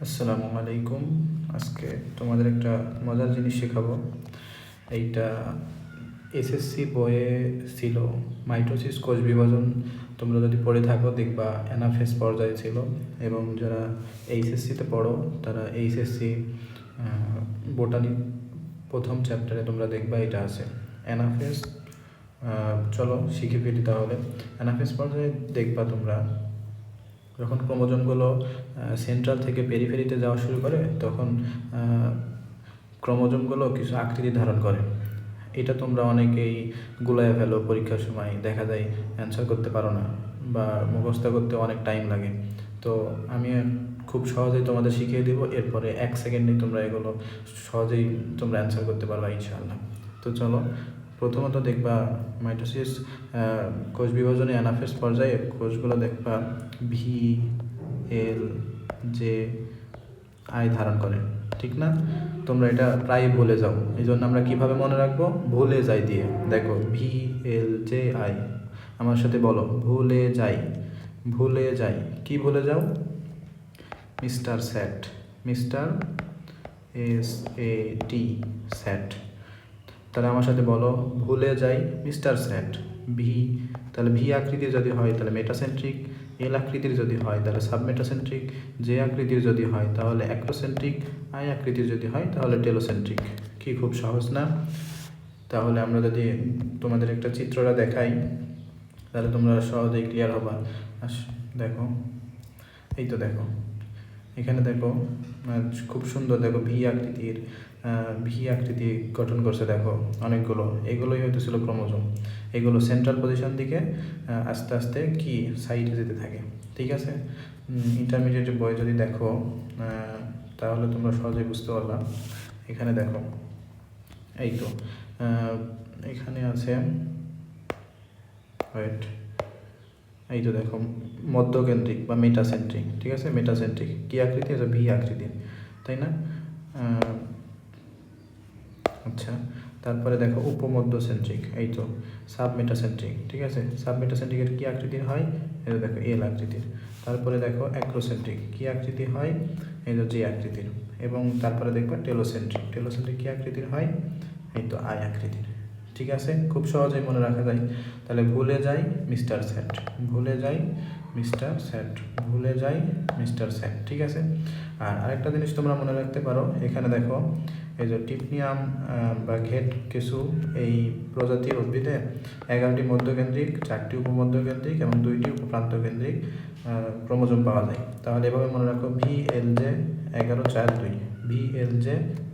আসসালামু আলাইকুম। আজকে তোমাদের একটা মজার জিনিস শেখাবো। এইটা এসএসসি বইয়ে ছিল, মাইটোসিস কোষ বিভাজন। তোমরা যদি পড়ে থাকো দেখবা অ্যানাফেজ পর্যায়ে ছিল, এবং যারা এইচএসসিতে পড়ো তারা এইচএসসি বোটানি প্রথম চ্যাপ্টারে তোমরা দেখবা এটা আছে অ্যানাফেজ। চলো শিখে ফেলি তাহলে। অ্যানাফেজ পর্যায়ে দেখবা তোমরা যখন ক্রোমোজোমগুলো সেন্ট্রাল থেকে পেরিফেরিতে যাওয়া শুরু করে, তখন ক্রোমোজোমগুলো কিছু আকৃতি ধারণ করে। এটা তোমরা অনেকেই গুলায় ফেলো পরীক্ষার সময়, দেখা যায় অ্যান্সার করতে পারো না বা মুখস্থ করতে অনেক টাইম লাগে। তো আমি খুব সহজেই তোমাদের শিখিয়ে দেবো, এরপরে 1 সেকেন্ডেই তোমরা এগুলো সহজেই তোমরা অ্যান্সার করতে পারবা ইনশাআল্লাহ। তো চলো, প্রথমত দেখবা মাইটোসিস কোষ বিভাজনে অ্যানাফেজ পর্যায়ে কোষগুলো দেখবা ভি এল জে আই ধারণ করে, ঠিক না? তোমরা এটা প্রায় ভুলে যাও, এই জন্য আমরা কীভাবে মনে রাখবো? ভুলে যাই দিয়ে। দেখো ভি এল জে আই, আমার সাথে বলো, ভুলে যাই। ভুলে যাই, কি ভুলে যাও? মিস্টার স্যাট, মিস্টার SAT স্যাট। তাহলে আমার সাথে বলো, ভুলে যাই মিস্টার স্যাট। ভি, তাহলে ভি আকৃতির যদি হয় তাহলে মেটাসেন্ট্রিক, এল আকৃতির যদি হয় তাহলে সাবমেটাসেন্ট্রিক, জে আকৃতির যদি হয় তাহলে অ্যাক্রোসেন্ট্রিক, আই আকৃতির যদি হয় তাহলে টেলোসেন্ট্রিক। কি খুব সহজ না? তাহলে আমরা যদি তোমাদের একটা চিত্রটা দেখাই তাহলে তোমরা সহজেই ক্লিয়ার হবা। দেখো, এই তো দেখো, এখানে দেখো খুব সুন্দর, দেখো ভি আকৃতি গঠন করছে, দেখো অনেকগুলো। এগুলোই হয়তো ছিল ক্রোমোজোম। এগুলো সেন্ট্রাল পজিশন দিকে আস্তে আস্তে কি সাইডে যেতে থাকে, ঠিক আছে? ইন্টারমিডিয়েট বই যদি দেখো তাহলে তোমরা সহজেই বুঝতে পারলাম। এখানে দেখো, এই তো এখানে আছে, ওয়েট, এই তো দেখো মধ্যকেন্দ্রিক বা মেটাসেন্ট্রিক, ঠিক আছে? মেটাসেন্ট্রিক কী আকৃতি আছে? ভি আকৃতি, তাই না? আচ্ছা, তারপরে দেখো উপমধ্যসেন্ট্রিক, এই তো সাবমেটাসেন্ট্রিক, ঠিক আছে? সাবমেটাসেন্ট্রিকের কী আকৃতির হয়? এই তো দেখো এল আকৃতির। তারপরে দেখো অ্যাক্রোসেন্ট্রিক, কী আকৃতি হয়? এই তো জে আকৃতির। এবং তারপরে দেখবা টেলোসেন্ট্রিক, টেলোসেন্ট্রিক কী আকৃতির হয়? এই তো আই আকৃতির। ঠিক আছে, খুব সহজেই মনে রাখা যায়। তাহলে ভুলে যাই মিস্টার স্যাট, ভুলে যাই মিস্টার স্যাট, ভুলে যাই মিস্টার স্যাট, ঠিক আছে? আর আরেকটা জিনিস তোমরা মনে রাখতে পারো, এখানে দেখো এই যে টিপনিয়াম বা ঘেট কেঁচু, এই প্রজাতির উদ্ভিদে 11টি মধ্যকেন্দ্রিক, 4টি উপমধ্যকেন্দ্রিক এবং 2টি উপপ্রান্তকেন্দ্রিক ক্রোমোজোম পাওয়া যায়। তাহলে এভাবে মনে রাখো, VLJ 1142, VLJ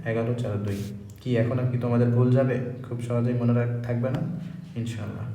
1142। কি এখন আর কি তোমাদের ভুল যাবে? খুব সহজেই মনে থাকবে না ইনশাআল্লাহ।